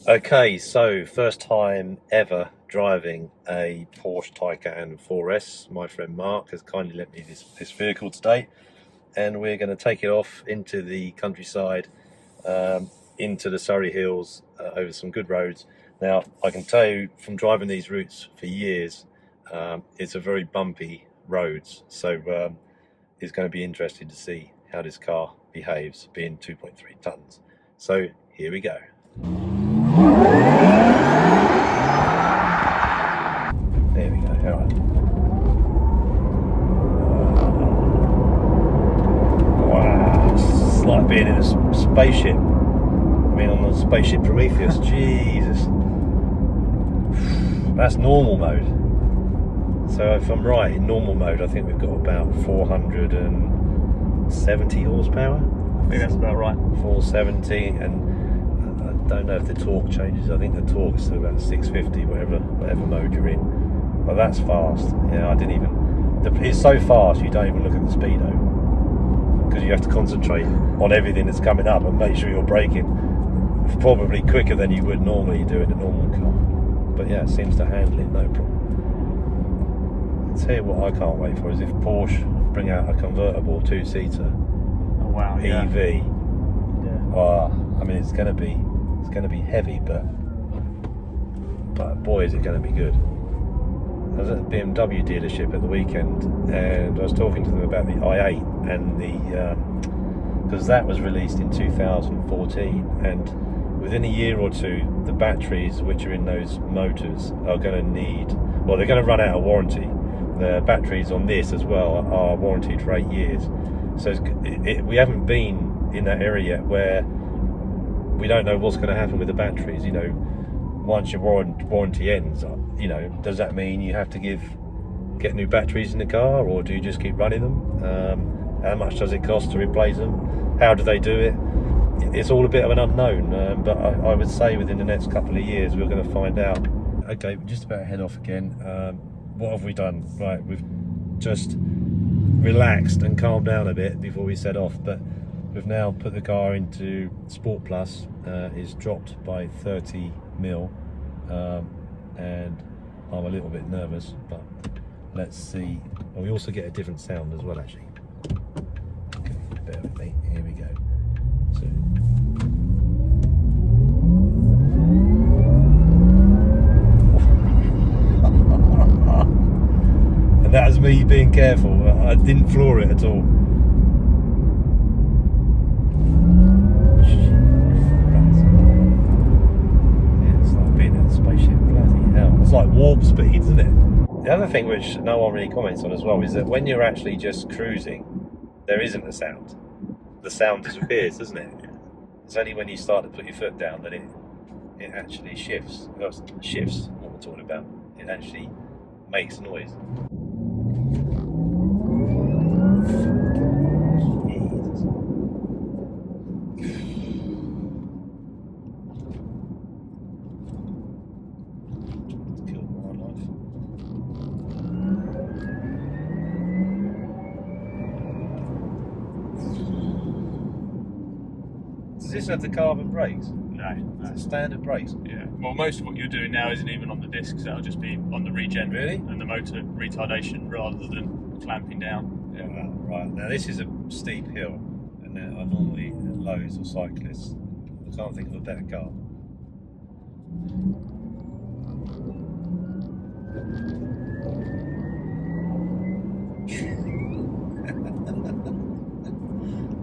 Okay, so first time ever driving a Porsche Taycan 4S. My friend Mark has kindly lent me this vehicle today, and we're going to take it off into the countryside, into the Surrey Hills, over some good roads. Now, I can tell you from driving these routes for years, it's a very bumpy roads, so it's going to be interesting to see how this car behaves, being 2.3 tons. So here we go. There we go, all right. Wow, it's like being in a spaceship. I mean, on the spaceship Prometheus, Jesus. That's normal mode. So if I'm right, in normal mode, I think we've got about 470 horsepower. I think that's about right. 470, and I don't know if the torque changes. I think the torque's to about 650, whatever mode you're in. But that's fast. Yeah, I didn't even. It's so fast you don't even look at the speedo, because you have to concentrate on everything that's coming up and make sure you're braking. Probably quicker than you would normally do in a normal car. But yeah, it seems to handle it no problem. I'll tell you what I can't wait for is if Porsche bring out a convertible two-seater. Oh wow, yeah. EV. Yeah. Oh, I mean, it's going to be heavy, but boy, is it going to be good. I was at the BMW dealership at the weekend, and I was talking to them about the i8 and because that was released in 2014, and within a year or two, the batteries which are in those motors are going to they're going to run out of warranty. The batteries on this as well are warranted for 8 years. So we haven't been in that area yet where we don't know what's going to happen with the batteries. You know, once your warranty ends, you know, does that mean you have to get new batteries in the car, or do you just keep running them? How much does it cost to replace them? How do they do it? It's all a bit of an unknown, but I would say within the next couple of years we're going to find out. Okay, we're just about to head off again. What have we done? Right, we've just relaxed and calmed down a bit before we set off, but we've now put the car into Sport Plus. It's dropped by 30 mil, and I'm a little bit nervous, but let's see. Oh, we also get a different sound as well, actually. Okay, bear with me. Here we go. So. And that was me being careful. I didn't floor it at all. Yeah, it's like being in a spaceship. Bloody hell. It's like warp speed, isn't it? The other thing which no one really comments on as well is that when you're actually just cruising, there isn't a sound. The sound disappears, doesn't it? It's only when you start to put your foot down that it actually shifts. Well, shifts, what we're talking about. It actually makes noise. Does this have the carbon brakes? No. Is it standard brakes? Yeah. Well, most of what you're doing now isn't even on the discs. That'll just be on the regen. Really? And the motor retardation rather than clamping down. Yeah. Right. Now this is a steep hill, and there are normally loads of cyclists. I can't think of a better car.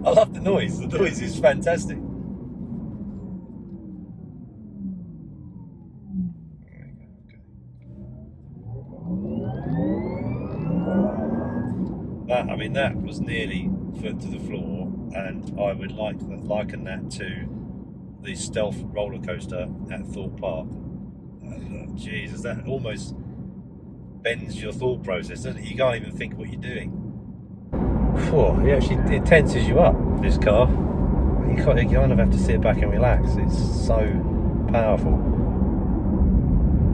I love the noise. The noise is fantastic. That was nearly foot to the floor, and I would liken that to the stealth roller coaster at Thorpe Park. Jesus, that almost bends your thought process, doesn't it? You can't even think what you're doing. It tenses you up, this car. You kind of have to sit back and relax. It's so powerful.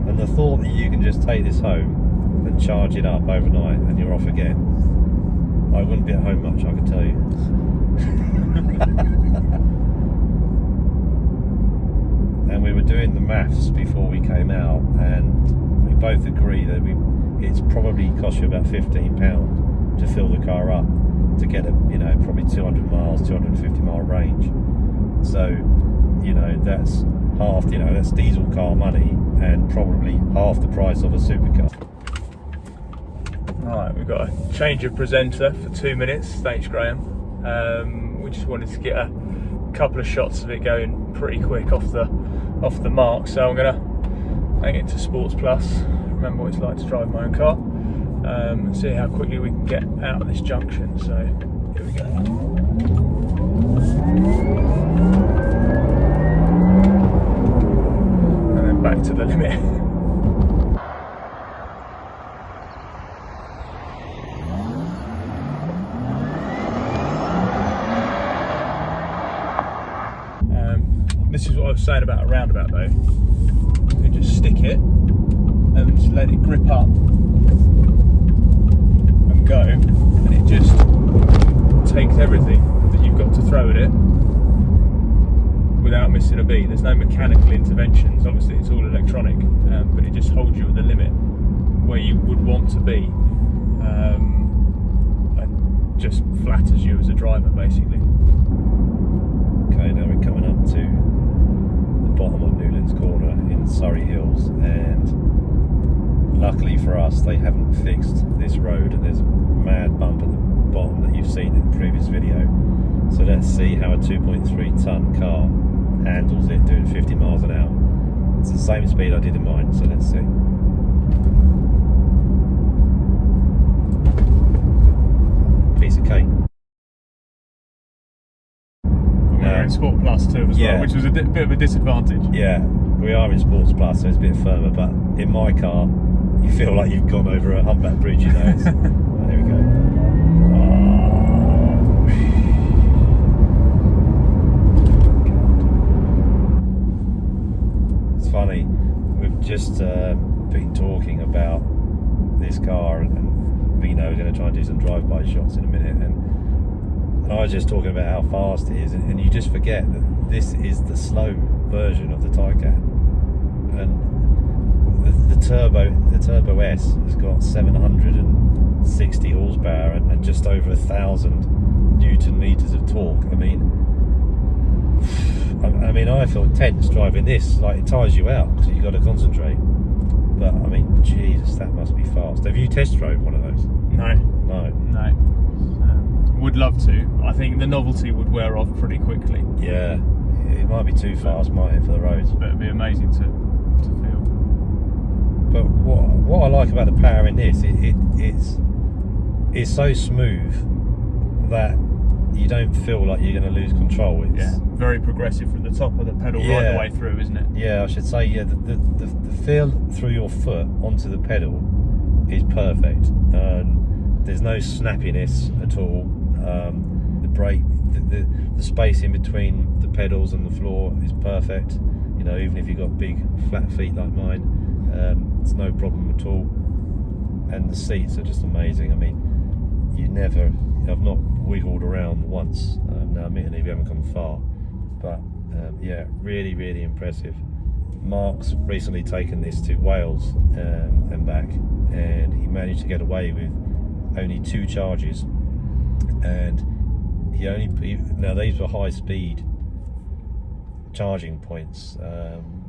And the thought that you can just take this home and charge it up overnight and you're off again. I wouldn't be at home much, I can tell you. and we were doing the maths before we came out, and we both agree that it's probably cost you about £15 to fill the car up to get a, you know, probably 200 miles, 250 mile range. So, you know, that's half, you know, that's diesel car money and probably half the price of a supercar. Right, we've got a change of presenter for 2 minutes. Thanks, Graham. We just wanted to get a couple of shots of it going pretty quick off the mark. So I'm gonna hang it to Sports Plus. Remember what it's like to drive my own car. And see how quickly we can get out of this junction. So here we go. And then back to the limit. This is what I was saying about a roundabout though. You can just stick it and just let it grip up and go, and it just takes everything that you've got to throw at it without missing a beat. There's no mechanical interventions, obviously it's all electronic, but it just holds you at the limit where you would want to be, and just flatters you as a driver basically. Okay, now we're coming up to bottom of Newlands Corner in Surrey Hills, and luckily for us they haven't fixed this road, and there's a mad bump at the bottom that you've seen in the previous video. So let's see how a 2.3 ton car handles it doing 50 miles an hour. It's the same speed I did in mine, so let's see. Piece of cake. We're in Sport Plus too as well, which was a bit of a disadvantage. Yeah, we are in Sports Plus, so it's a bit firmer, but in my car, you feel like you've gone over a humpback bridge, you know. It's, there we go. It's funny, we've just been talking about this car, and we know we're going to try and do some drive-by shots in a minute, and I was just talking about how fast it is, and you just forget that this is the slow version of the Taycan, and the Turbo S has got 760 horsepower and just over 1,000 Newton meters of torque. I mean, I feel tense driving this. Like, it tires you out, so you got to concentrate. But I mean, Jesus, that must be fast. Have you test drove one of those? No. Would love to. I think the novelty would wear off pretty quickly. Yeah, it might be too fast, might it, for the roads? But it'd be amazing to feel. But what I like about the power in this, it's so smooth that you don't feel like you're going to lose control. It's very progressive from the top of the pedal right the way through, isn't it? Yeah, I should say, the feel through your foot onto the pedal is perfect. There's no snappiness at all. The brake, the space in between the pedals and the floor is perfect. You know, even if you've got big flat feet like mine, it's no problem at all. And the seats are just amazing. I mean, I've not wiggled around once. Now, admittedly, we haven't come far, but yeah, really, really impressive. Mark's recently taken this to Wales and back, and he managed to get away with only 2 charges, and now these were high speed charging points.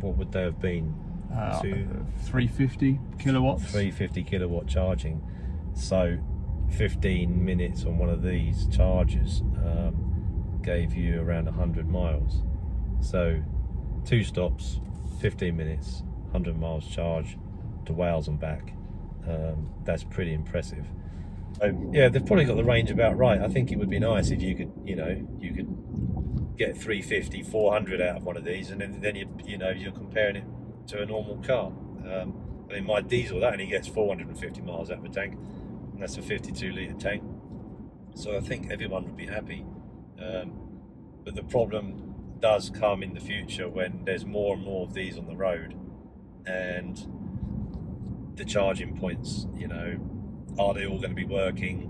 What would they have been? 350 kilowatts. 350 kilowatt charging. So 15 minutes on one of these chargers gave you around 100 miles. So 2 stops, 15 minutes, 100 miles charge to Wales and back. That's pretty impressive. Yeah, they've probably got the range about right. I think it would be nice if you could get 350, 400 out of one of these, and then you're comparing it to a normal car. I mean, my diesel, that only gets 450 miles out of a tank, and that's a 52 litre tank. So I think everyone would be happy. But the problem does come in the future when there's more and more of these on the road, and the charging points, are they all going to be working?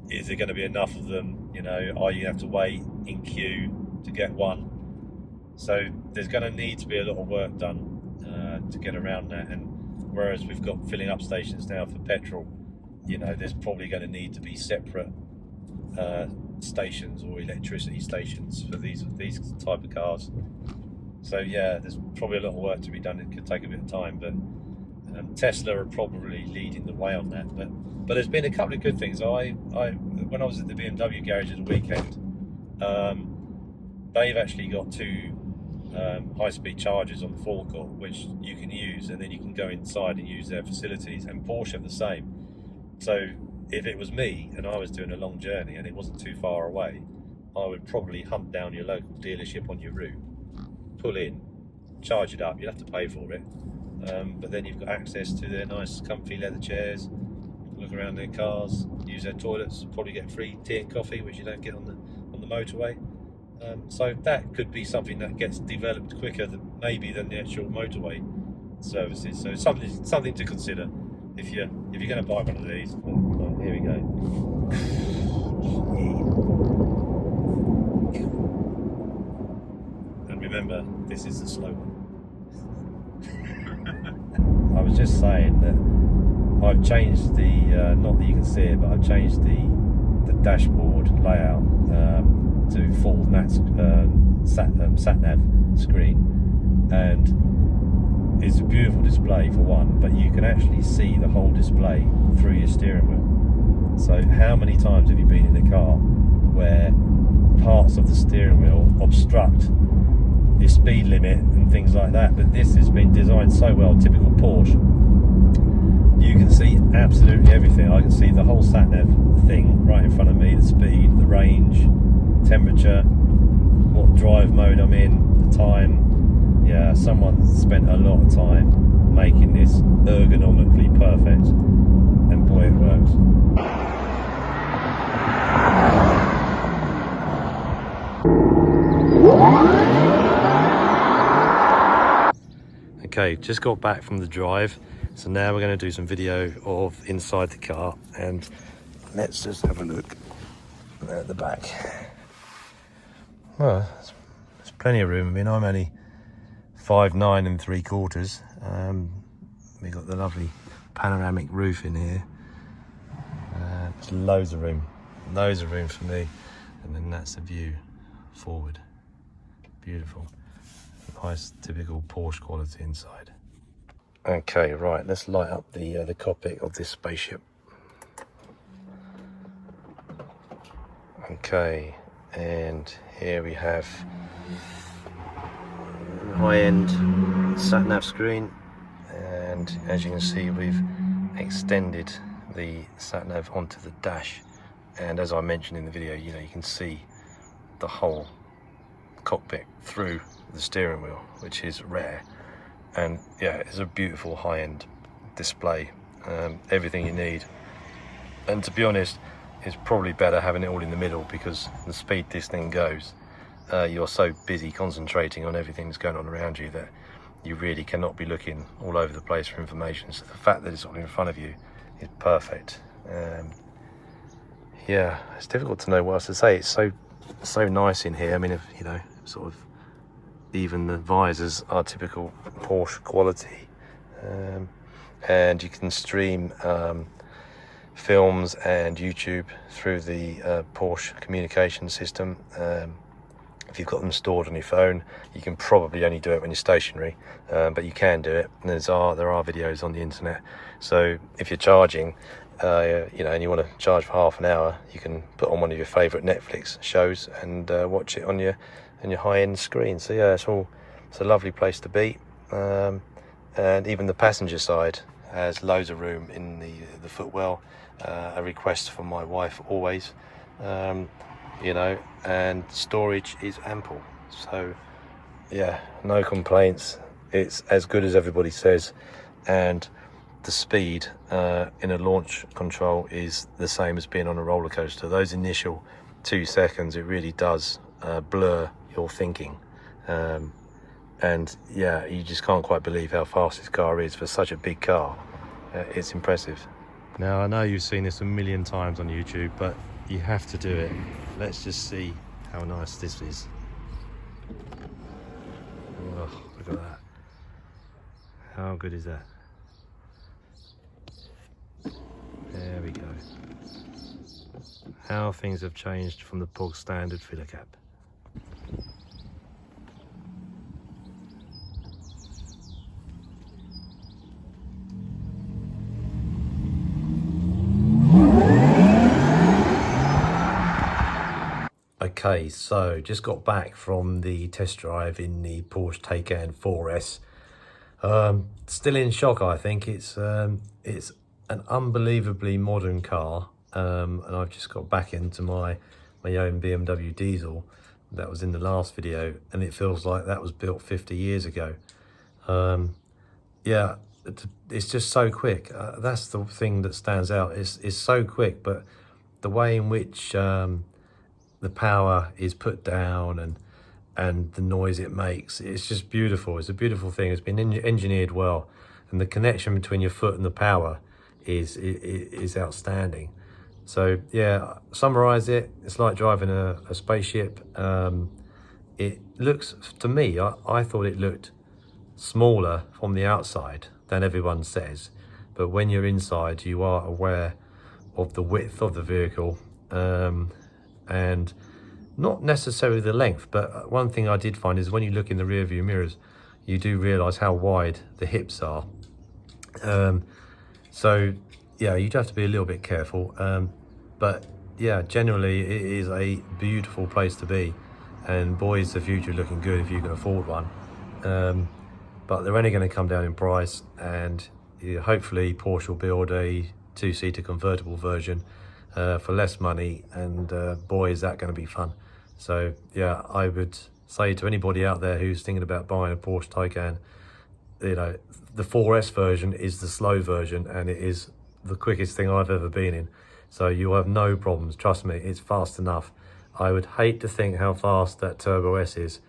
Is there going to be enough of them? Are you going to have to wait in queue to get one? So there's going to need to be a lot of work done to get around that. And whereas we've got filling up stations now for petrol, you know, there's probably going to need to be separate stations or electricity stations for these type of cars. So yeah, there's probably a lot of work to be done. It could take a bit of time, but Tesla are probably leading the way on that. But there's been a couple of good things. I when I was at the BMW garage at the weekend, they've actually got two high-speed chargers on the forecourt, which you can use, and then you can go inside and use their facilities. And Porsche have the same. So if it was me and I was doing a long journey and it wasn't too far away, I would probably hunt down your local dealership on your route, pull in, charge it up. You'd have to pay for it, but then you've got access to their nice comfy leather chairs, look around their cars, use their toilets, probably get free tea and coffee, which you don't get on the motorway. So that could be something that gets developed quicker than the actual motorway services. So something to consider if you're going to buy one of these. Right, here we go. And remember, this is the slow one. I was just saying that I've changed the not that you can see it, but I've changed the dashboard layout to full sat nav screen, and it's a beautiful display for one, but you can actually see the whole display through your steering wheel. So how many times have you been in a car where parts of the steering wheel obstruct the speed limit and things like that? But this has been designed so well, typical Porsche. You can see absolutely everything. I can see the whole sat nav thing right in front of me, the speed, the range, temperature, what drive mode I'm in, the time. Yeah, someone spent a lot of time making this ergonomically perfect, and boy, it works. Okay, just got back from the drive, so now we're going to do some video of inside the car, and let's just have a look at the back. Well, there's plenty of room. I mean, I'm only 5'9" and 3/4. We got the lovely panoramic roof in here. There's loads of room for me, and then that's the view forward. Beautiful, nice, typical Porsche quality inside. Okay, right, let's light up the cockpit of this spaceship. Okay, and here we have high-end sat-nav screen, and as you can see, we've extended the sat-nav onto the dash, and as I mentioned in the video, you know, you can see the whole cockpit through the steering wheel, which is rare. And yeah, it's a beautiful high-end display, everything you need. And to be honest, it's probably better having it all in the middle, because the speed this thing goes, you're so busy concentrating on everything that's going on around you that you really cannot be looking all over the place for information. So the fact that it's all in front of you is perfect. Yeah, it's difficult to know what else to say. It's so nice in here. I mean, if, you know, sort of even the visors are typical Porsche quality, and you can stream films and YouTube through the Porsche communication system. If you've got them stored on your phone, you can probably only do it when you're stationary, but you can do it. And there are videos on the internet. So if you're charging, you know, and you want to charge for half an hour, you can put on one of your favourite Netflix shows and watch it on your high-end screen. So yeah, it's a lovely place to be. And even the passenger side has loads of room in the footwell. A request from my wife always, you know, and storage is ample. So yeah, no complaints. It's as good as everybody says, and the speed in a launch control is the same as being on a roller coaster. Those initial 2 seconds, it really does blur your thinking, and yeah, you just can't quite believe how fast this car is for such a big car. It's impressive. Now, I know you've seen this a million times on YouTube, but you have to do it. Let's just see how nice this is. How good is that? There we go. How things have changed from the bog standard filler cap. Okay, so just got back from the test drive in the Porsche Taycan 4S. Still in shock, I think. It's an unbelievably modern car, and I've just got back into my own BMW diesel that was in the last video, and it feels like that was built 50 years ago. Yeah, it's just so quick. That's the thing that stands out. It's so quick, but the way in which the power is put down and the noise it makes, it's just beautiful. It's a beautiful thing. It's been engineered well, and the connection between your foot and the power is outstanding. So yeah, summarize it, it's like driving a spaceship. It looks, to me, I thought it looked smaller from the outside than everyone says, but when you're inside you are aware of the width of the vehicle, and not necessarily the length, but one thing I did find is when you look in the rear view mirrors, you do realize how wide the hips are. So yeah, you'd have to be a little bit careful, but yeah, generally it is a beautiful place to be, and boy is the future looking good if you can afford one. But they're only going to come down in price, and hopefully Porsche will build a two-seater convertible version for less money, and boy is that going to be fun. So yeah, I would say to anybody out there who's thinking about buying a Porsche Taycan, you know, the 4S version is the slow version, and it is the quickest thing I've ever been in. So you'll have no problems, trust me, it's fast enough. I would hate to think how fast that Turbo S is.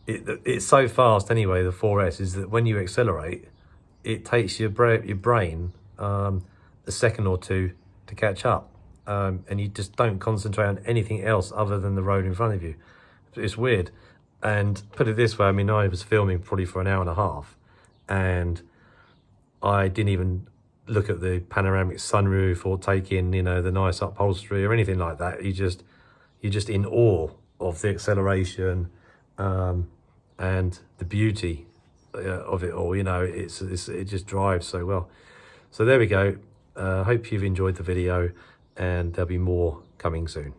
It's so fast anyway, the 4S, is that when you accelerate, it takes your brain a second or two to catch up, and you just don't concentrate on anything else other than the road in front of you. It's weird. And put it this way, I mean, I was filming probably for an hour and a half, and I didn't even look at the panoramic sunroof or take in, you know, the nice upholstery or anything like that. You're just in awe of the acceleration, and the beauty of it all. You know, it just drives so well. So there we go. Hope you've enjoyed the video, and there'll be more coming soon.